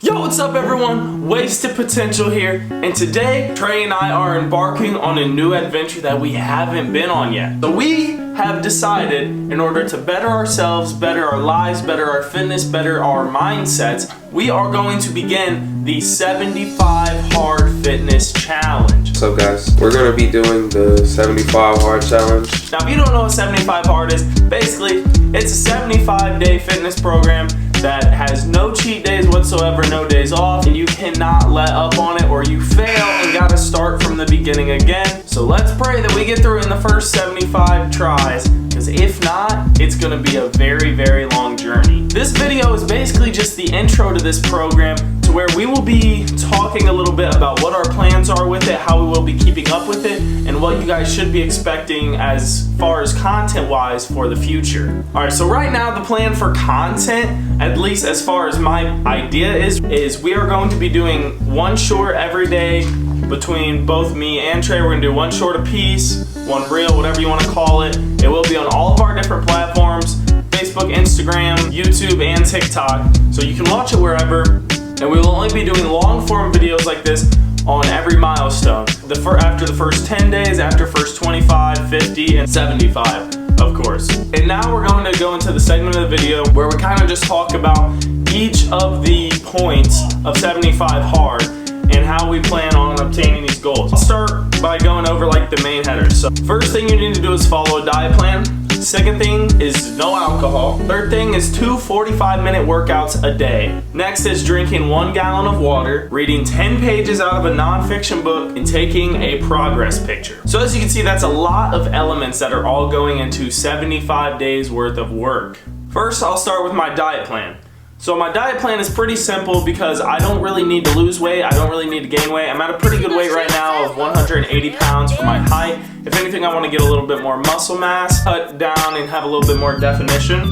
Yo, what's up everyone? Wasted Potential here, and today Trey and I are embarking on a new adventure that we haven't been on yet. So we have decided, in order to better ourselves, better our lives, better our fitness, better our mindsets, we are going to begin the 75 Hard Fitness Challenge. What's up guys? We're going to be doing the 75 Hard Challenge. Now if you don't know what 75 Hard is, basically it's a 75-day fitness program that has no cheat days whatsoever, no days off, and you cannot let up on it or you fail and gotta start from the beginning again. So let's pray that we get through it in the first 75 tries, because if not, it's gonna be a very, very long journey. This video is basically just the intro to this program, to where we will be talking a little bit about what our plans are with it, how we will be keeping up with it, and what you guys should be expecting as far as content-wise for the future. Alright, so right now the plan for content, at least as far as my idea is we are going to be doing one short every day between both me and Trey. We're going to do one short a piece, one reel, whatever you want to call it. It will be on all of our different platforms, Facebook, Instagram, YouTube, and TikTok, so you can watch it wherever. And we will only be doing long form videos like this on every milestone. After the first 10 days, after first 25, 50, and 75, of course. And now we're going to go into the segment of the video where we kind of just talk about each of the points of 75 Hard and how we plan on obtaining these goals. I'll start by going over like the main headers. So first thing you need to do is follow a diet plan. Second thing is no alcohol. Third thing is 2 45-minute workouts a day. Next is drinking 1 gallon of water, reading 10 pages out of a nonfiction book, and taking a progress picture. So as you can see, that's a lot of elements that are all going into 75 days worth of work. First, I'll start with my diet plan. So my diet plan is pretty simple because I don't really need to lose weight. I don't really need to gain weight. I'm at a pretty good weight right now of 180 pounds for my height. If anything, I want to get a little bit more muscle mass, cut down and have a little bit more definition,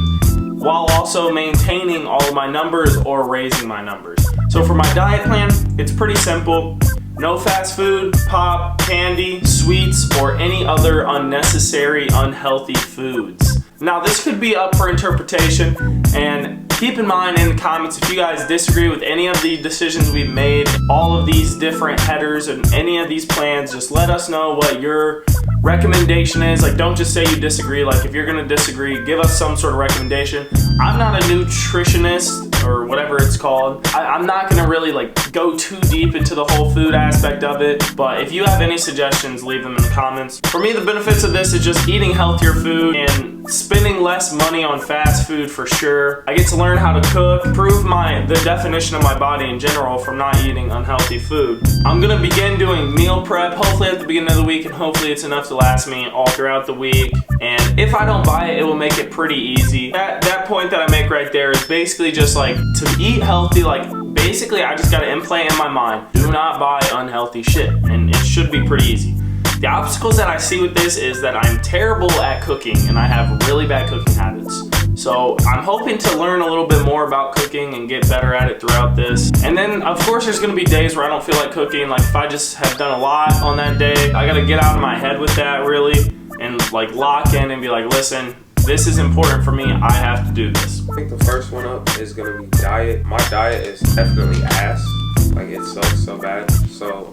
while also maintaining all of my numbers or raising my numbers. So for my diet plan, it's pretty simple. No fast food, pop, candy, sweets, or any other unnecessary, unhealthy foods. Now this could be up for interpretation, and keep in mind in the comments if you guys disagree with any of the decisions we've made, all of these different headers and any of these plans, just let us know what your recommendation is. Like, don't just say you disagree. Like, if you're gonna disagree, give us some sort of recommendation. I'm not a nutritionist or whatever it's called. I'm not gonna really like go too deep into the whole food aspect of it, but if you have any suggestions, leave them in the comments. For me, the benefits of this is just eating healthier food and spending less money on fast food for sure. I get to learn how to cook, improve the definition of my body in general from not eating unhealthy food. I'm gonna begin doing meal prep, hopefully at the beginning of the week, and hopefully it's enough to last me all throughout the week. And if I don't buy it, it will make it pretty easy. That point that I make right there is basically just like to eat healthy. Like basically I just gotta implant in my mind, do not buy unhealthy shit, and it should be pretty easy. The obstacles that I see with this is that I'm terrible at cooking and I have really bad cooking habits. So I'm hoping to learn a little bit more about cooking and get better at it throughout this. And then of course there's gonna be days where I don't feel like cooking. Like if I just have done a lot on that day, I gotta get out of my head with that really and like lock in and be like, listen, this is important for me, I have to do this. I think the first one up is gonna be diet. My diet is definitely ass. Like it sucks so bad. So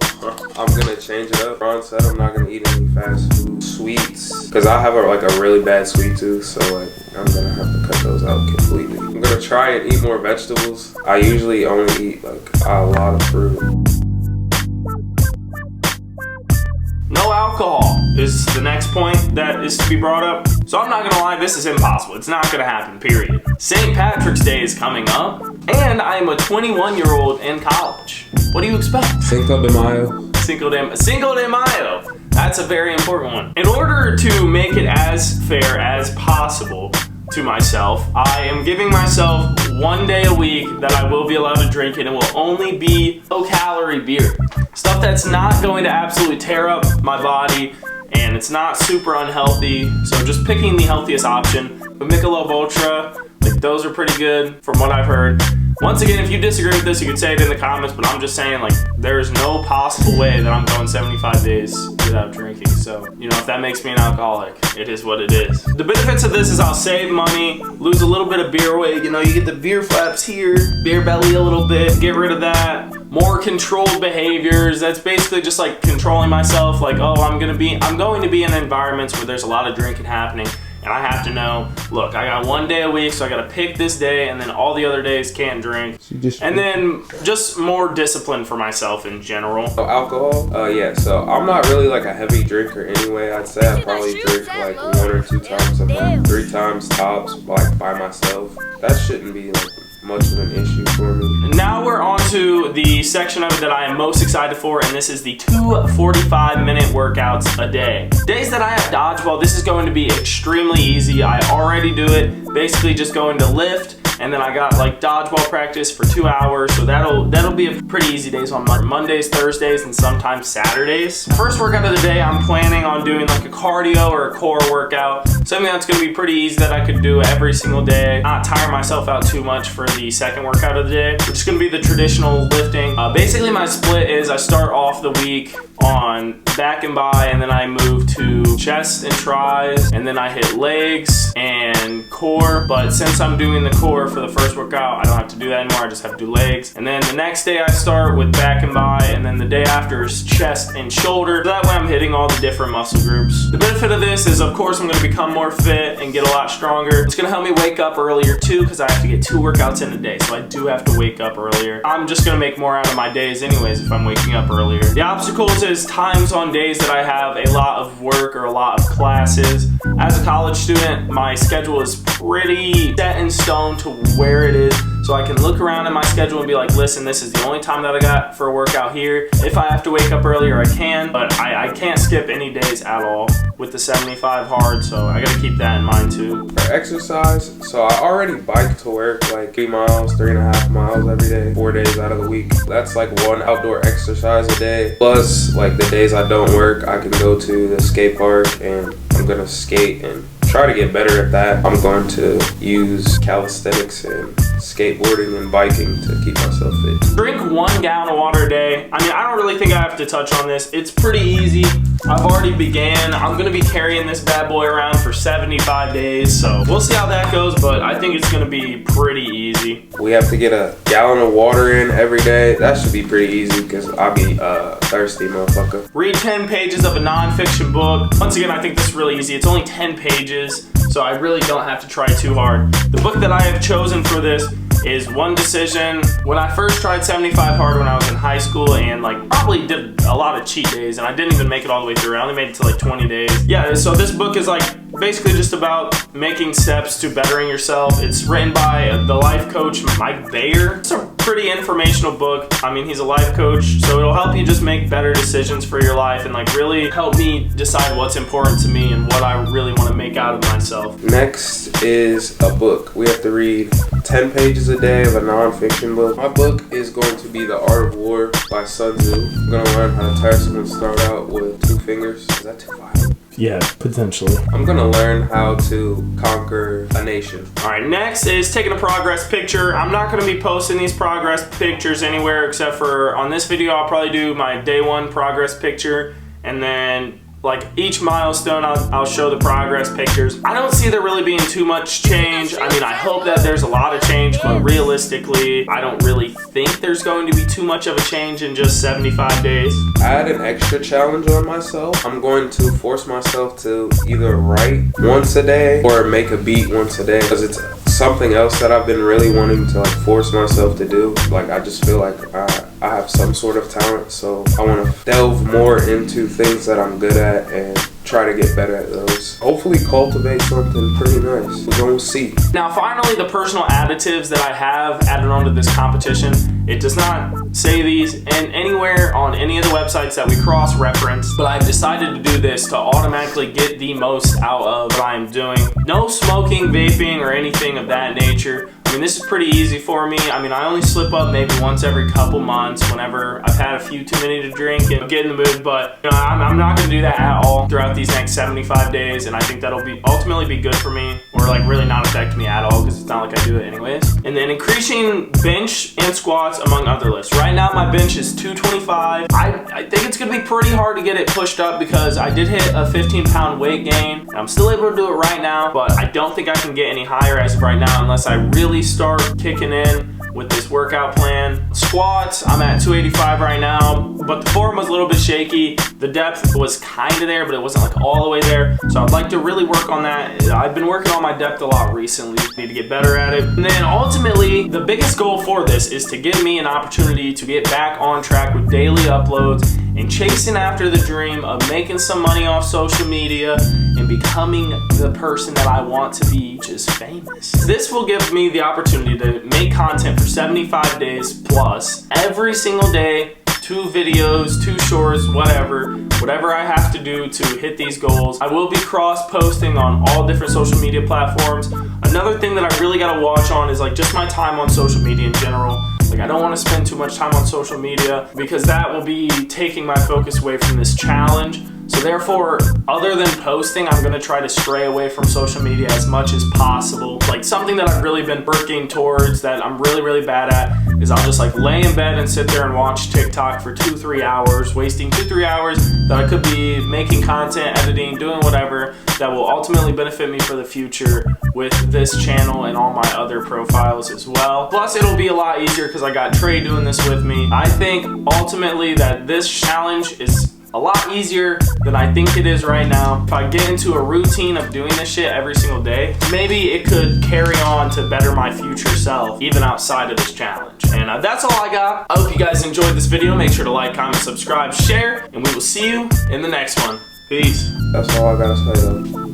I'm gonna change it up. Ron said I'm not gonna eat any fast food, sweets, because I have a really bad sweet tooth. So like I'm gonna have to cut those out completely. I'm gonna try and eat more vegetables. I usually only eat like a lot of fruit. No alcohol is the next point that is to be brought up. So I'm not gonna lie, this is impossible. It's not gonna happen, period. St. Patrick's Day is coming up, and I am a 21-year-old in college. What do you expect? Cinco de Mayo. Cinco de Mayo. That's a very important one. In order to make it as fair as possible to myself, I am giving myself 1 day a week that I will be allowed to drink it, and will only be low-calorie beer. Stuff that's not going to absolutely tear up my body, and it's not super unhealthy, so just picking the healthiest option. The Michelob Ultra, like those are pretty good from what I've heard. Once again, if you disagree with this, you could say it in the comments, but I'm just saying, like, there's no possible way that I'm going 75 days without drinking. So, you know, if that makes me an alcoholic, it is what it is. The benefits of this is I'll save money, lose a little bit of beer weight. You know, you get the beer flaps here, beer belly a little bit, get rid of that. More controlled behaviors. That's basically just like controlling myself. Like, oh, I'm going to be in environments where there's a lot of drinking happening. And I have to know, look, I got 1 day a week, so I got to pick this day, and then all the other days can't drink. And then just more discipline for myself in general. So alcohol, yeah, so I'm not really like a heavy drinker anyway. I'd say I probably drink like 1 or 2 times a month, 3 times tops, like by myself. That shouldn't be like much of an issue for me. Now we're on to the section of it that I am most excited for, and this is the 2 45-minute workouts a day. Days that I have dodgeball, this is going to be extremely easy. I already do it. Basically just going to lift, and then I got like dodgeball practice for 2 hours, so that'll be a pretty easy days on Mondays, Thursdays, and sometimes Saturdays. First workout of the day, I'm planning on doing like a cardio or a core workout, something that's gonna be pretty easy that I could do every single day, not tire myself out too much for the second workout of the day, which is gonna be the traditional lifting. Basically my split is I start off the week on back and bi, and then I move to chest and tris, and then I hit legs and core. But since I'm doing the core for the first workout, I don't have to do that anymore. I just have to do legs. And then the next day I start with back and bi, and then the day after is chest and shoulder. So that way I'm hitting all the different muscle groups. The benefit of this is, of course, I'm gonna become more fit and get a lot stronger. It's gonna help me wake up earlier too, because I have to get 2 workouts in a day, so I do have to wake up earlier. I'm just gonna make more out of my days anyways if I'm waking up earlier. The obstacles is times on days that I have a lot of work or a lot of classes. As a college student, my schedule is pretty set in stone to where it is, so I can look around at my schedule and be like, listen, this is the only time that I got for a workout here. If I have to wake up earlier, I can, but I can't skip any days at all with the 75 hard, so I gotta keep that in mind too. For exercise, so I already bike to work like 3 miles, 3.5 miles every day, 4 days out of the week. That's like 1 outdoor exercise a day. Plus, like the days I don't work, I can go to the skate park and I'm gonna skate and try to get better at that. I'm going to use calisthenics and skateboarding and biking to keep myself fit. Drink 1 gallon of water a day. I mean, I don't really think I have to touch on this. It's pretty easy. I've already began. I'm gonna be carrying this bad boy around for 75 days, so we'll see how that goes, but I think it's gonna be pretty easy. We have to get a gallon of water in every day. That should be pretty easy because I'll be thirsty, motherfucker. Read 10 pages of a non-fiction book. Once again, I think this is really easy. It's only 10 pages, so I really don't have to try too hard. The book that I have chosen for this is One Decision. When I first tried 75 hard when I was in high school, and like probably did a lot of cheat days, and I didn't even make it all the way through. I only made it to like 20 days. Yeah, so this book is like basically just about making steps to bettering yourself. It's written by the life coach Mike Bayer. It's a pretty informational book. I mean, he's a life coach, so it'll help you just make better decisions for your life and like really help me decide what's important to me and what I really want to make out of myself. Next is a book. We have to read 10 pages a day of a non-fiction book. My book is going to be The Art of War by Sun Tzu. I'm going to learn how to tear someone start out with 2 fingers. Is that too violent? Yeah, potentially. I'm gonna learn how to conquer a nation. All right, next is taking a progress picture. I'm not gonna be posting these progress pictures anywhere except for on this video. I'll probably do my day 1 progress picture, and then like each milestone I'll show the progress pictures. I don't see there really being too much change. I mean, I hope that there's a lot of change, but realistically, I don't really think there's going to be too much of a change in just 75 days. Add an extra challenge on myself. I'm going to force myself to either write once a day or make a beat once a day, because it's something else that I've been really wanting to like force myself to do. Like I just feel like I have some sort of talent, so I want to delve more into things that I'm good at and try to get better at those. Hopefully cultivate something pretty nice. We're gonna see. Now finally, the personal additives that I have added onto this competition. It does not say these anywhere on any of the websites that we cross-reference, but I've decided to do this to automatically get the most out of what I am doing. No smoking, vaping, or anything of that nature. I mean, this is pretty easy for me. I mean, I only slip up maybe once every couple months whenever I've had a few too many to drink and get in the mood, but you know, I'm not gonna do that at all throughout these next 75 days, and I think that'll be ultimately be good for me, or like really not affect me at all, because it's not like I do it anyways. And then increasing bench and squats among other lifts. Right now my bench is 225. I think it's gonna be pretty hard to get it pushed up because I did hit a 15-pound weight gain. I'm still able to do it right now, but I don't think I can get any higher as of right now unless I really start kicking in with this workout plan. Squats, I'm at 285 right now, but the form was a little bit shaky. The depth was kind of there, but it wasn't like all the way there. So I'd like to really work on that. I've been working on my depth a lot recently. Need to get better at it. And then ultimately, the biggest goal for this is to give me an opportunity to get back on track with daily uploads and chasing after the dream of making some money off social media and becoming the person that I want to be, which is famous. This will give me the opportunity to make content for 75 days plus every single day, 2 videos, 2 shorts, whatever I have to do to hit these goals. I will be cross-posting on all different social media platforms. Another thing that I really gotta watch on is like just my time on social media in general. Like, I don't want to spend too much time on social media because that will be taking my focus away from this challenge. So therefore, other than posting, I'm gonna try to stray away from social media as much as possible. Like, something that I've really been working towards that I'm really bad at is I'll just like lay in bed and sit there and watch TikTok for 2-3 hours, wasting 2-3 hours that I could be making content, editing, doing whatever that will ultimately benefit me for the future with this channel and all my other profiles as well. Plus, it'll be a lot easier because I got Trey doing this with me. I think ultimately that this challenge is a lot easier than I think it is right now. If I get into a routine of doing this shit every single day, maybe it could carry on to better my future self, even outside of this challenge. And that's all I got. I hope you guys enjoyed this video. Make sure to like, comment, subscribe, share, and we will see you in the next one. Peace. That's all I gotta say though.